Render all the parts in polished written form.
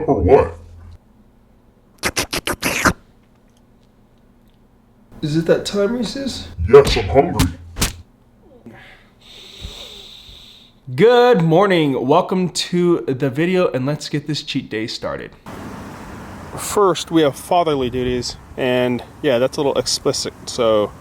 up or what? Is it that time, Reese's? Yes, I'm hungry. Good morning. Welcome to the video, and let's get this cheat day started. First, we have fatherly duties, and yeah, that's a little explicit, so...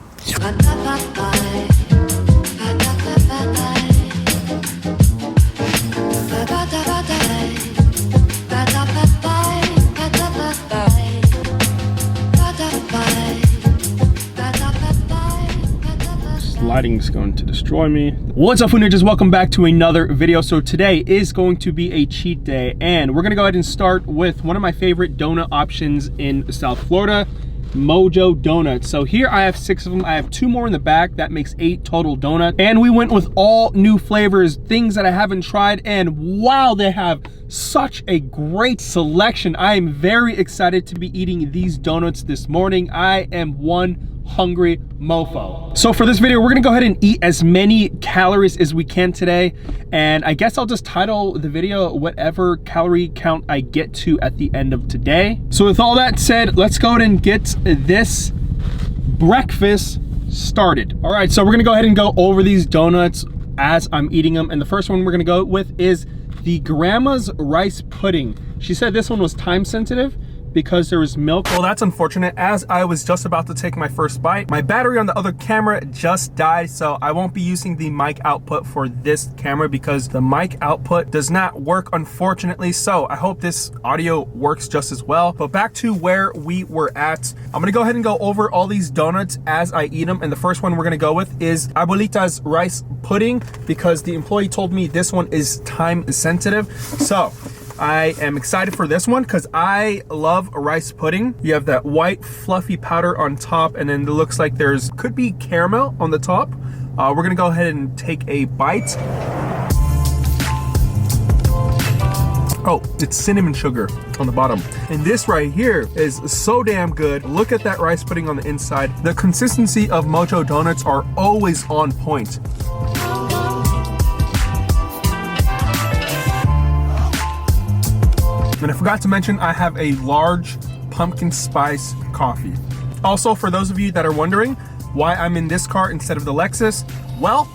Lighting's going to destroy me. What's up, Food Ninjas? Welcome back to another video. So today is going to be a cheat day, and we're gonna go ahead and start with one of my favorite donut options in South Florida, Mojo Donuts. So here I have 6 of them. I have 2 more in the back. That makes 8 total donuts. And we went with all new flavors, things that I haven't tried, and wow, they have such a great selection. I am very excited to be eating these donuts this morning. I am one hungry mofo. So for this video, we're gonna go ahead and eat as many calories as we can today, and I guess I'll just title the video whatever calorie count I get to at the end of today. So with all that said, let's go ahead and get this breakfast started. All right, so we're gonna go ahead and go over these donuts as I'm eating them, and the first one we're gonna go with is the Grandma's Rice Pudding. She said this one was time sensitive because there was milk. Well, that's unfortunate. As I was just about to take my first bite, my battery on the other camera just died, so I won't be using the mic output for this camera because the mic output does not work, unfortunately. So I hope this audio works just as well. But back to where we were at. I'm gonna go ahead and go over all these donuts as I eat them. And the first one we're gonna go with is Abuelita's Rice Pudding because the employee told me this one is time sensitive. So I am excited for this one because I love rice pudding. You have that white fluffy powder on top, and then it looks like there's could be caramel on the top. We're gonna go ahead and take a bite. Oh, it's cinnamon sugar on the bottom. And this right here is so damn good. Look at that rice pudding on the inside. The consistency of Mojo Donuts are always on point. And I forgot to mention, I have a large pumpkin spice coffee. Also, for those of you that are wondering why I'm in this car instead of the Lexus, well,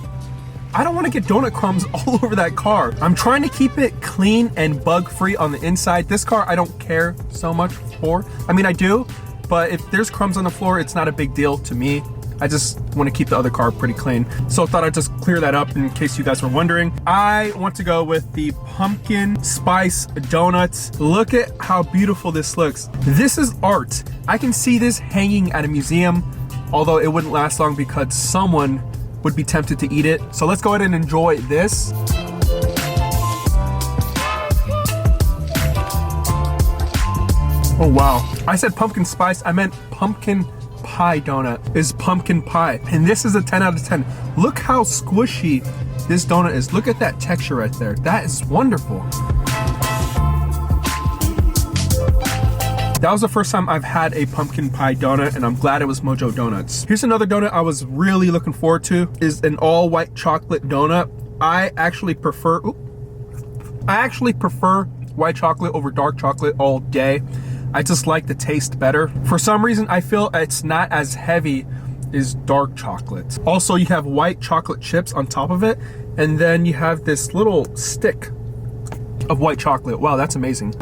I don't want to get donut crumbs all over that car. I'm trying to keep it clean and bug-free on the inside. This car, I don't care so much for. I mean, I do, but if there's crumbs on the floor, it's not a big deal to me. I just want to keep the other car pretty clean. So I thought I'd just clear that up in case you guys were wondering. I want to go with the pumpkin spice donuts. Look at how beautiful this looks. This is art. I can see this hanging at a museum, although it wouldn't last long because someone would be tempted to eat it. So let's go ahead and enjoy this. Oh wow, I said pumpkin spice, I meant pumpkin pie donut is pumpkin pie, and this is a 10 out of 10. Look how squishy this donut is. Look at that texture right there. That is wonderful. That was the first time I've had a pumpkin pie donut, and I'm glad it was Mojo Donuts. Here's another donut I was really looking forward to, is an all white chocolate donut. I actually prefer white chocolate over dark chocolate all day. I just like the taste better. For some reason, I feel it's not as heavy as dark chocolate. Also, you have white chocolate chips on top of it, and then you have this little stick of white chocolate. Wow, that's amazing.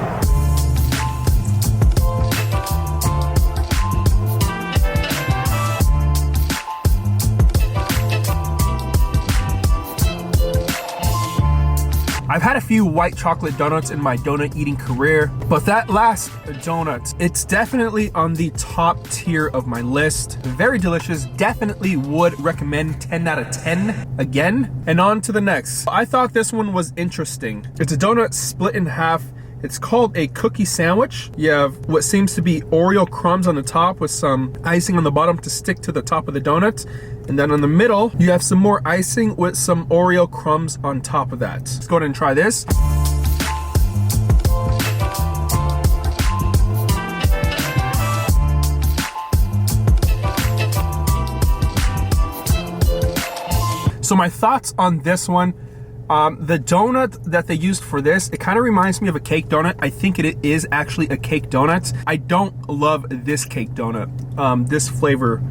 I've had a few white chocolate donuts in my donut eating career, but that last donut, it's definitely on the top tier of my list. Very delicious, definitely would recommend 10 out of 10 again. And on to the next. I thought this one was interesting. It's a donut split in half. It's called a cookie sandwich. You have what seems to be Oreo crumbs on the top with some icing on the bottom to stick to the top of the donut. And then on the middle, you have some more icing with some Oreo crumbs on top of that. Let's go ahead and try this. So my thoughts on this one, The donut that they used for this, it kind of reminds me of a cake donut. I think it is actually a cake donut. I don't love this cake donut, this flavor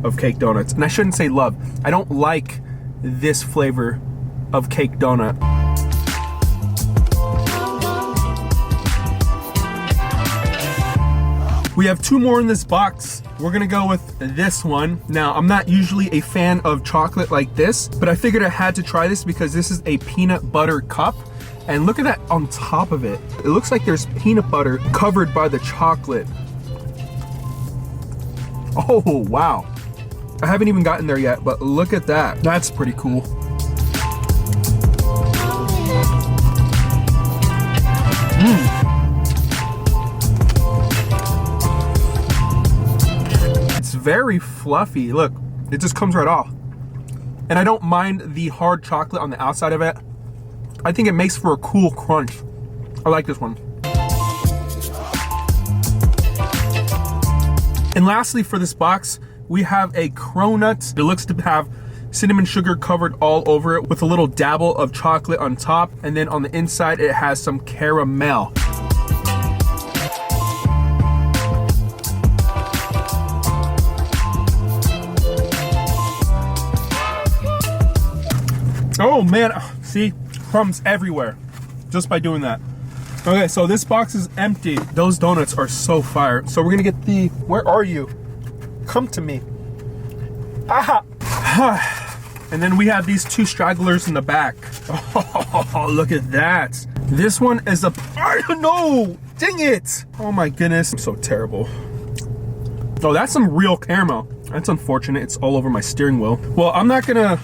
of cake donuts. And I shouldn't say love. I don't like this flavor of cake donut. We have 2 more in this box. We're gonna go with this one. Now, I'm not usually a fan of chocolate like this, but I figured I had to try this because this is a peanut butter cup. And look at that on top of it. It looks like there's peanut butter covered by the chocolate. Oh, wow. I haven't even gotten there yet, but look at that. That's pretty cool. Very fluffy. Look, it just comes right off. And I don't mind the hard chocolate on the outside of it. I think it makes for a cool crunch. I like this one. And lastly, for this box, we have a cronut. It looks to have cinnamon sugar covered all over it with a little dabble of chocolate on top. And then on the inside, it has some caramel. Oh man, see, crumbs everywhere just by doing that. Okay, so this box is empty. Those donuts are so fire. So we're gonna get the, where are you? Come to me. Aha! And then we have these 2 stragglers in the back. Oh, look at that. This one is a, I don't know, dang it. Oh my goodness, I'm so terrible. Oh, that's some real caramel. That's unfortunate, it's all over my steering wheel. Well, I'm not gonna,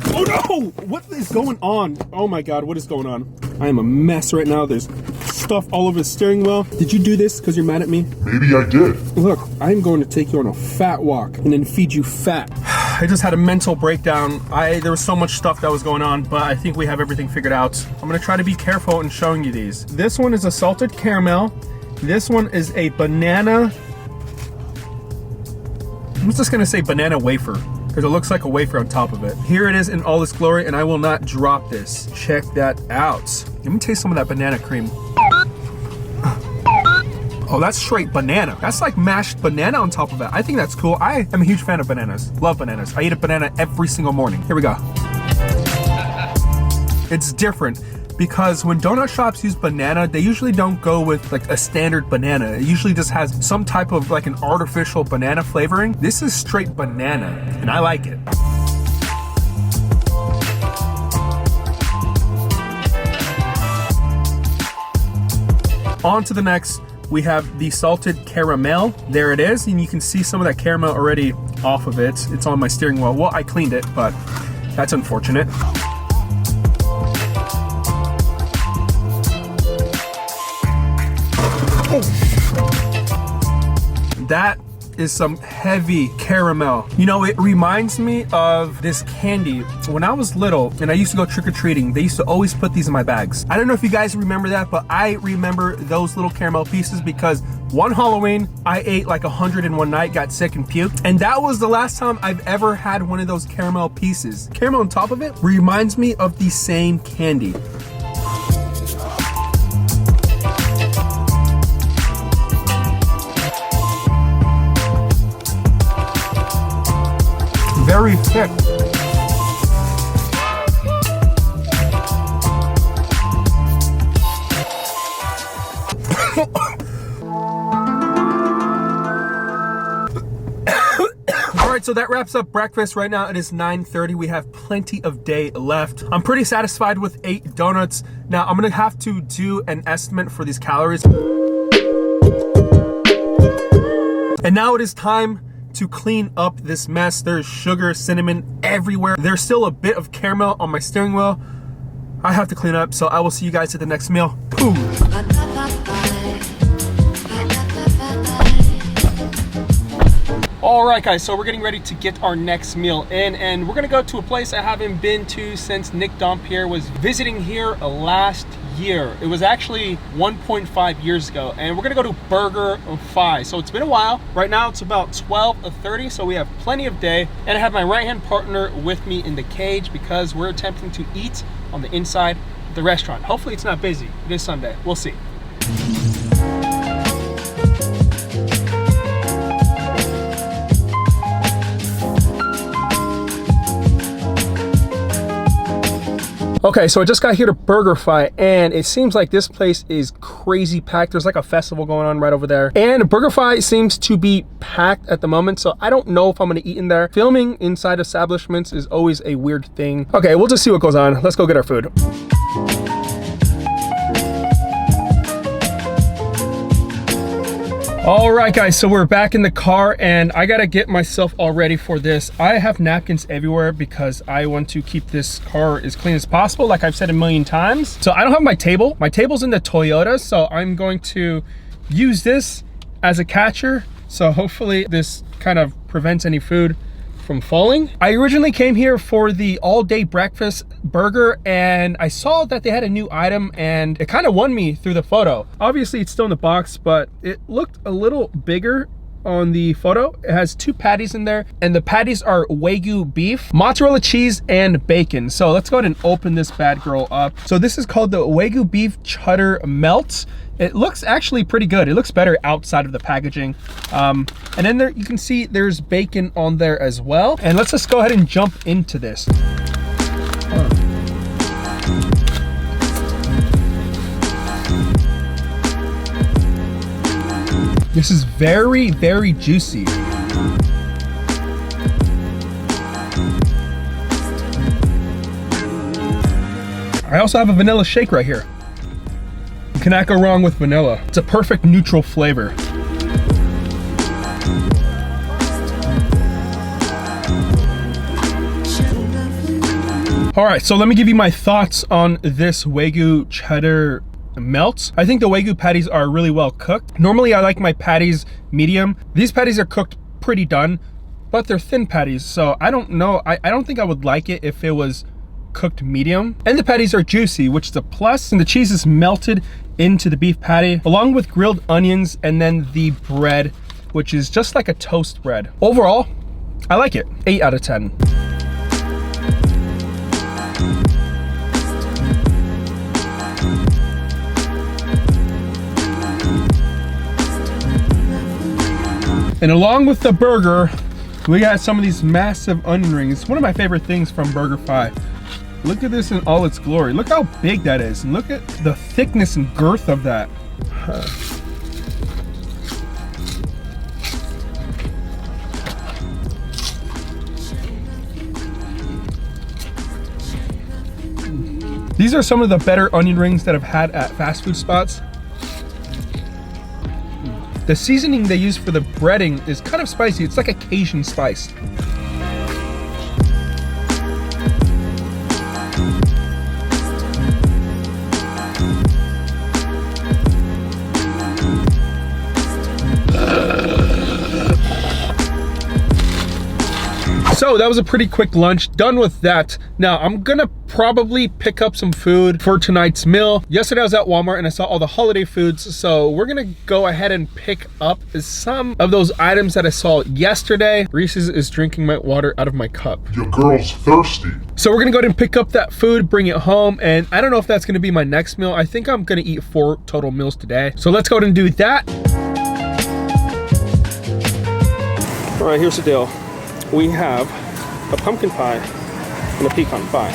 oh no! What is going on? Oh my God, what is going on? I am a mess right now. There's stuff all over the steering wheel. Did you do this because you're mad at me? Maybe I did. Look, I'm going to take you on a fat walk and then feed you fat. I just had a mental breakdown. There was so much stuff that was going on, but I think we have everything figured out. I'm gonna try to be careful in showing you these. This one is a salted caramel. This one is a banana. I'm just gonna say banana wafer, because it looks like a wafer on top of it. Here it is in all its glory, and I will not drop this. Check that out. Let me taste some of that banana cream. Oh, that's straight banana. That's like mashed banana on top of it. I think that's cool. I am a huge fan of bananas. Love bananas. I eat a banana every single morning. Here we go. It's different because when donut shops use banana, they usually don't go with like a standard banana. It usually just has some type of like an artificial banana flavoring. This is straight banana, and I like it. On to the next. We have the salted caramel. There it is, and you can see some of that caramel already off of it. It's on my steering wheel. Well, I cleaned it, but that's unfortunate. Oh. That is some heavy caramel. You know, it reminds me of this candy. When I was little and I used to go trick-or-treating, they used to always put these in my bags. I don't know if you guys remember that, but I remember those little caramel pieces because one Halloween, I ate like 101 night, got sick and puked. And that was the last time I've ever had one of those caramel pieces. Caramel on top of it reminds me of the same candy. Very thick. All right, so that wraps up breakfast. Right now it is 9:30. We have plenty of day left. I'm pretty satisfied with 8 donuts. Now I'm gonna have to do an estimate for these calories. And now it is time to clean up this mess. There's sugar, cinnamon everywhere. There's still a bit of caramel on my steering wheel. I have to clean up, so I will see you guys at the next meal. Boom. All right, guys, so we're getting ready to get our next meal in, and we're gonna go to a place I haven't been to since Nick Dompier was visiting here last year. It was actually 1.5 years ago, and we're gonna go to BurgerFi. So it's been a while. Right now it's about 12:30, so we have plenty of day. And I have my right-hand partner with me in the cage because we're attempting to eat on the inside of the restaurant. Hopefully it's not busy. It is Sunday. We'll see. Okay, so I just got here to BurgerFi, and it seems like this place is crazy packed. There's like a festival going on right over there. And BurgerFi seems to be packed at the moment, so I don't know if I'm gonna eat in there. Filming inside establishments is always a weird thing. Okay, we'll just see what goes on. Let's go get our food. All right, guys, so we're back in the car, and I gotta get myself all ready for this. I have napkins everywhere because I want to keep this car as clean as possible, like I've said a million times. So I don't have my table. My table's in the Toyota, so I'm going to use this as a catcher. So hopefully this kind of prevents any food from falling. I originally came here for the all-day breakfast burger, and I saw that they had a new item, and it kind of won me through the photo. Obviously it's still in the box, but it looked a little bigger on the photo. It has 2 patties in there, and the patties are Wagyu beef, mozzarella cheese, and bacon. So let's go ahead and open this bad girl up. So this is called the Wagyu beef cheddar melt. It looks actually pretty good. It looks better outside of the packaging. And then there you can see there's bacon on there as well. And let's just go ahead and jump into this. This is very, very juicy. I also have a vanilla shake right here. You cannot go wrong with vanilla. It's a perfect neutral flavor. All right, so let me give you my thoughts on this Wagyu cheddar melt. I think the Wagyu patties are really well cooked. Normally I like my patties medium. These patties are cooked pretty done, but they're thin patties. So I don't know, I don't think I would like it if it was cooked medium. And the patties are juicy, which is a plus. And the cheese is melted into the beef patty, along with grilled onions, and then the bread, which is just like a toast bread. Overall, I like it. 8 out of 10. And along with the burger, we got some of these massive onion rings. One of my favorite things from BurgerFi. Look at this in all its glory. Look how big that is, and look at the thickness and girth of that. These are some of the better onion rings that I've had at fast food spots. The seasoning they use for the breading is kind of spicy. It's like a Cajun spice. So that was a pretty quick lunch. Done with that. Now I'm gonna probably pick up some food for tonight's meal. Yesterday I was at Walmart and I saw all the holiday foods, so we're gonna go ahead and pick up some of those items that I saw yesterday. Reese's is drinking my water out of my cup. Your girl's thirsty. So we're gonna go ahead and pick up that food, bring it home, and I don't know if that's gonna be my next meal. I think I'm gonna eat 4 total meals today. So let's go ahead and do that. All right, here's the deal. We have a pumpkin pie and a pecan pie,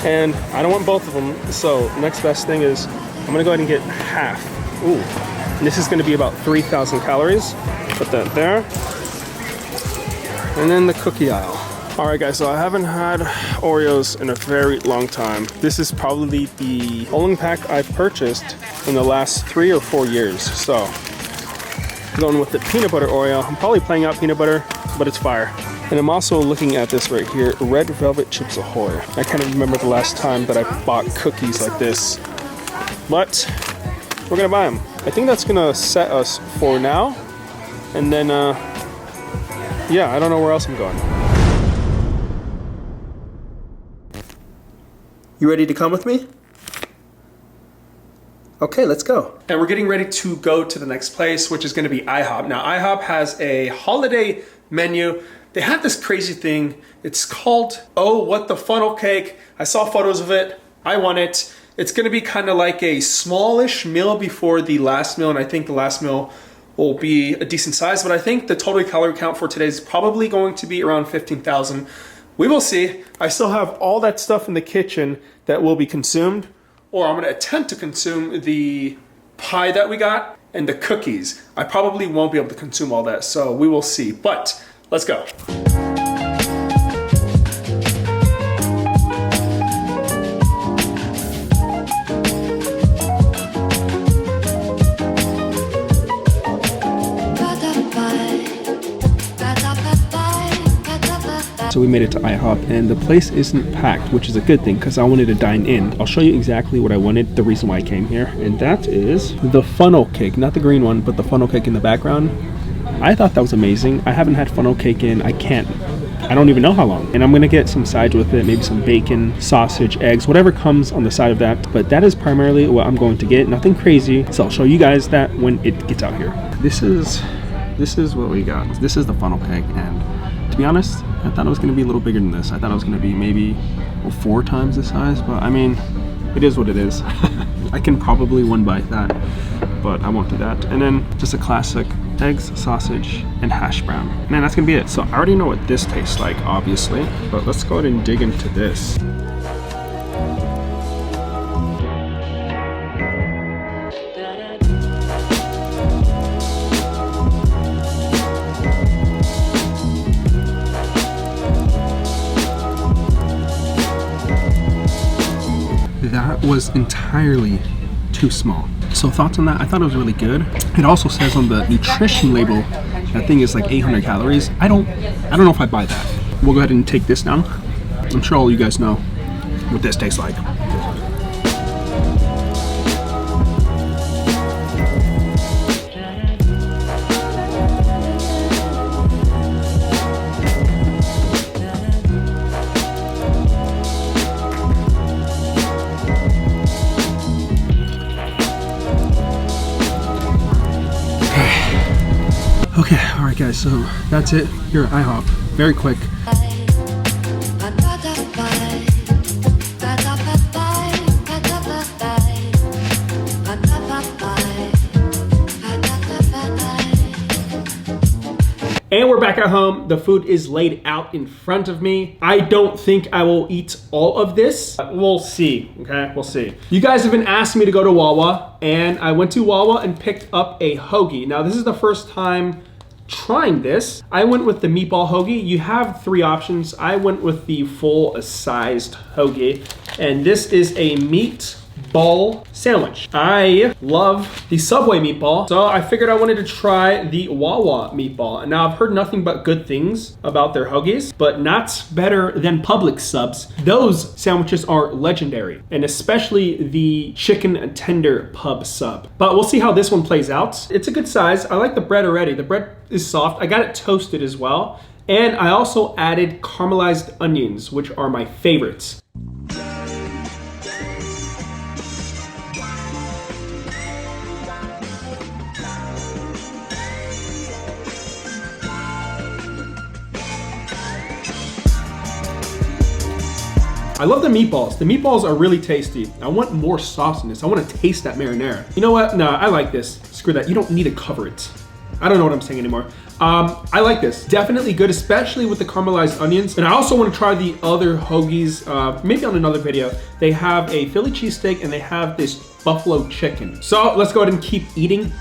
and I don't want both of them, so next best thing is I'm gonna go ahead and get half. Ooh, and this is gonna be about 3,000 calories. Put that there, and then the cookie aisle. All right, guys, so I haven't had Oreos in a very long time. This is probably the only pack I've purchased in the last 3 or 4 years. So going with the peanut butter Oreo. I'm probably playing out peanut butter, but it's fire. And I'm also looking at this right here, Red Velvet Chips Ahoy. I can't even remember the last time that I bought cookies like this, but we're gonna buy them. I think that's gonna set us for now. And then, yeah, I don't know where else I'm going. You ready to come with me? Okay, let's go. And we're getting ready to go to the next place, which is gonna be IHOP. Now, IHOP has a holiday menu. They have this crazy thing. It's called, oh, what the funnel cake. I saw photos of it. I want it. It's gonna be kind of like a smallish meal before the last meal, and I think the last meal will be a decent size, but I think the total calorie count for today is probably going to be around 15,000. We will see. I still have all that stuff in the kitchen that will be consumed, or I'm gonna attempt to consume the pie that we got and the cookies. I probably won't be able to consume all that, so we will see, but let's go. So we made it to IHOP and the place isn't packed, which is a good thing because I wanted to dine in. I'll show you exactly what I wanted, the reason why I came here, and that is the funnel cake, not the green one, but the funnel cake in the background. I thought that was amazing. I haven't had funnel cake in, I don't even know how long. And I'm gonna get some sides with it, maybe some bacon, sausage, eggs, whatever comes on the side of that. But that is primarily what I'm going to get, nothing crazy. So I'll show you guys that when it gets out here. This is what we got. This is the funnel cake, and to be honest, I thought it was gonna be a little bigger than this. I thought it was gonna be maybe 4 times the size, but I mean, it is what it is. I can probably one bite that, but I won't do that. And then just a classic eggs, sausage, and hash brown. Man, that's gonna be it. So I already know what this tastes like, obviously, but let's go ahead and dig into this. That was entirely too small. So thoughts on that? I thought it was really good. It also says on the nutrition label that thing is like 800 calories. I don't know if I buy that. We'll go ahead and take this down. I'm sure all you guys know what this tastes like. Okay, all right guys, so that's it here at IHOP. Very quick. And we're back at home. The food is laid out in front of me. I don't think I will eat all of this. We'll see, okay? We'll see. You guys have been asking me to go to Wawa, and I went to Wawa and picked up a hoagie. Now, this is the first time trying this. I went with the meatball hoagie. You have 3 options. I went with the full-sized hoagie, and this is a meatball sandwich. I love the Subway meatball, so I figured I wanted to try the Wawa meatball. Now, I've heard nothing but good things about their hoagies, but not better than Publix subs. Those sandwiches are legendary, and especially the chicken tender pub sub. But we'll see how this one plays out. It's a good size. I like the bread already. The bread is soft. I got it toasted as well. And I also added caramelized onions, which are my favorites. I love the meatballs. The meatballs are really tasty. I want more sauce in this. I want to taste that marinara. You know what? No, I like this. Screw that. You don't need to cover it. I don't know what I'm saying anymore. I like this. Definitely good, especially with the caramelized onions. And I also want to try the other hoagies, maybe on another video. They have a Philly cheesesteak and they have this buffalo chicken. So let's go ahead and keep eating.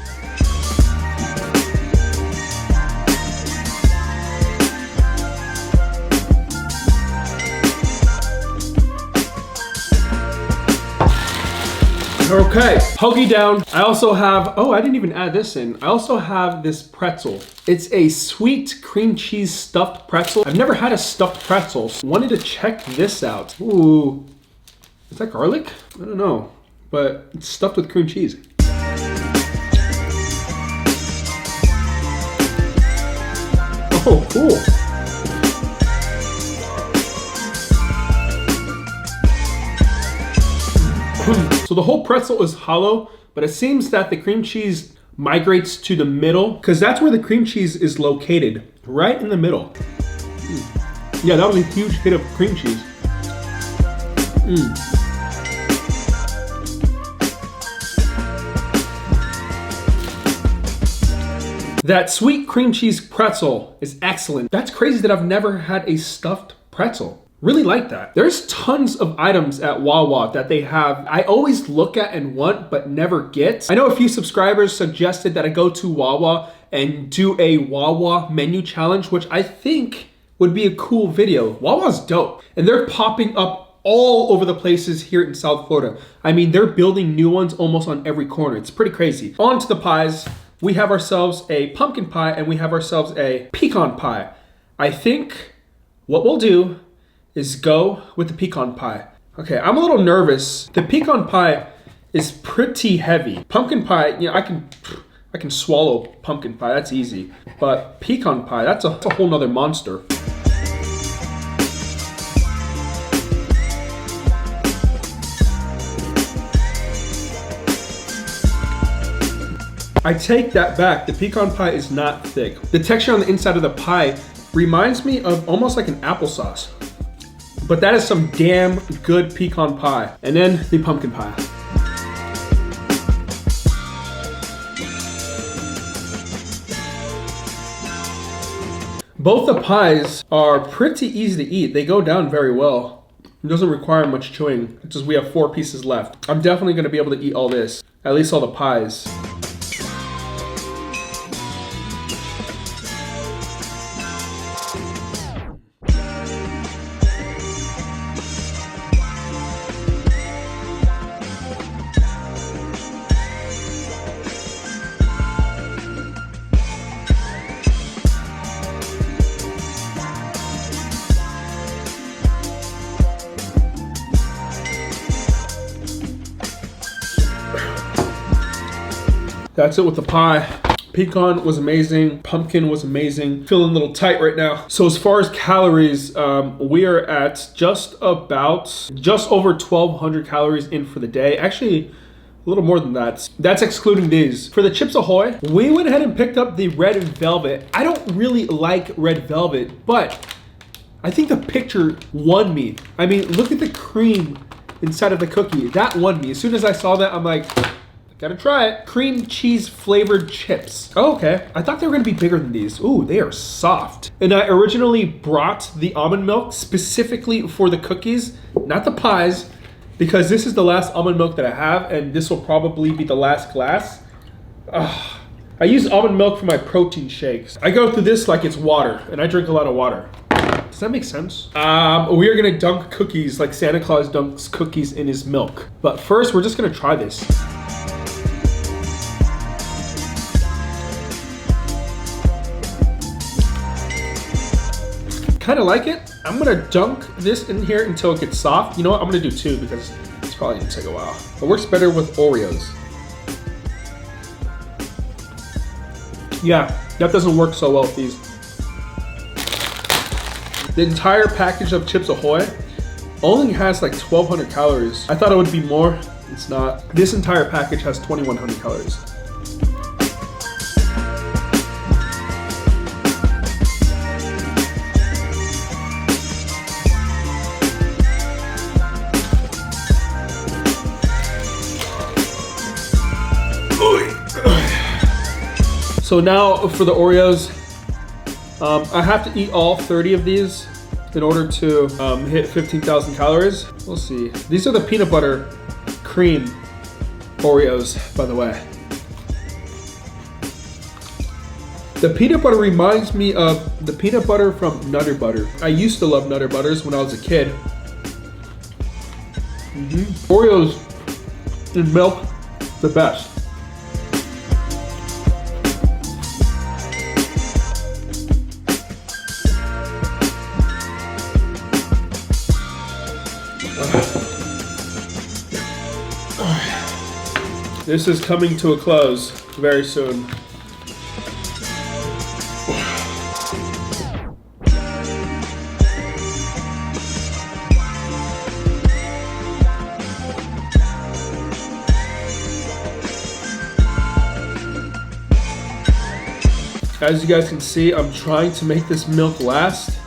Okay, hoagie down. I also have, oh, I didn't even add this in. I also have this pretzel. It's a sweet cream cheese stuffed pretzel. I've never had a stuffed pretzel. So wanted to check this out. Ooh, is that garlic? I don't know, but it's stuffed with cream cheese. Oh, cool. So the whole pretzel is hollow, but it seems that the cream cheese migrates to the middle because that's where the cream cheese is located, right in the middle. Yeah, that was a huge hit of cream cheese. That sweet cream cheese pretzel is excellent. That's crazy that I've never had a stuffed pretzel. Really like that. There's tons of items at Wawa that they have I always look at and want but never get. I know a few subscribers suggested that I go to Wawa and do a Wawa menu challenge, which I think would be a cool video. Wawa's dope. And they're popping up all over the places here in South Florida. I mean, they're building new ones almost on every corner. It's pretty crazy. On to the pies. We have ourselves a pumpkin pie and we have ourselves a pecan pie. I think what we'll do is go with the pecan pie. Okay, I'm a little nervous. The pecan pie is pretty heavy. Pumpkin pie, you know, I can swallow pumpkin pie, that's easy. But pecan pie, that's a whole nother monster. I take that back. The pecan pie is not thick. The texture on the inside of the pie reminds me of almost like an applesauce. But that is some damn good pecan pie. And then the pumpkin pie. Both the pies are pretty easy to eat. They go down very well. It doesn't require much chewing. It's just we have 4 pieces left. I'm definitely gonna be able to eat all this. At least all the pies. That's it with the pie. Pecan was amazing. Pumpkin was amazing. Feeling a little tight right now. So as far as calories, we are at just over 1,200 calories in for the day. Actually, a little more than that. That's excluding these. For the Chips Ahoy, we went ahead and picked up the red velvet. I don't really like red velvet, but I think the picture won me. I mean, look at the cream inside of the cookie. That won me. As soon as I saw that, I'm like, gotta try it. Cream cheese flavored chips. Oh, okay. I thought they were gonna be bigger than these. Ooh, they are soft. And I originally brought the almond milk specifically for the cookies, not the pies, because this is the last almond milk that I have, and this will probably be the last glass. I use almond milk for my protein shakes. I go through this like it's water, and I drink a lot of water. Does that make sense? We are gonna dunk cookies like Santa Claus dunks cookies in his milk. But first, we're just gonna try this. Kind of like it. I'm gonna dunk this in here until it gets soft. You know what? I'm gonna do 2 because it's probably gonna take a while. It works better with Oreos. Yeah, that doesn't work so well with these. The entire package of Chips Ahoy only has like 1,200 calories. I thought it would be more. It's not. This entire package has 2,100 calories. So now for the Oreos, I have to eat all 30 of these in order to hit 15,000 calories. We'll see. These are the peanut butter cream Oreos, by the way. The peanut butter reminds me of the peanut butter from Nutter Butter. I used to love Nutter Butters when I was a kid. Oreos in milk, the best. This is coming to a close very soon. As you guys can see, I'm trying to make this milk last.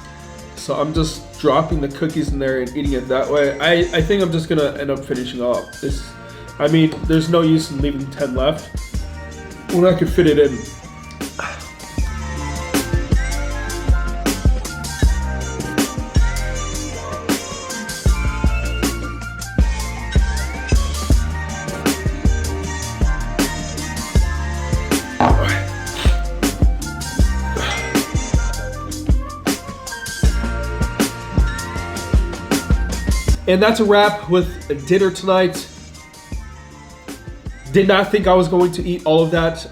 So I'm just dropping the cookies in there and eating it that way. I think I'm just gonna end up finishing off this. I mean, there's no use in leaving 10 left when I could fit it in. And that's a wrap with dinner tonight. Did not think I was going to eat all of that.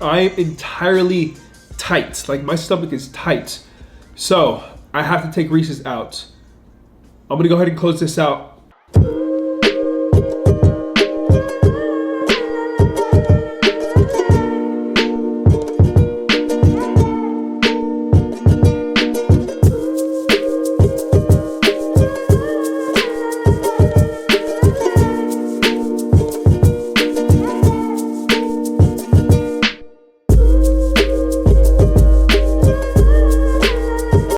I'm entirely tight. Like, my stomach is tight. So I have to take Reese's out. I'm gonna go ahead and close this out.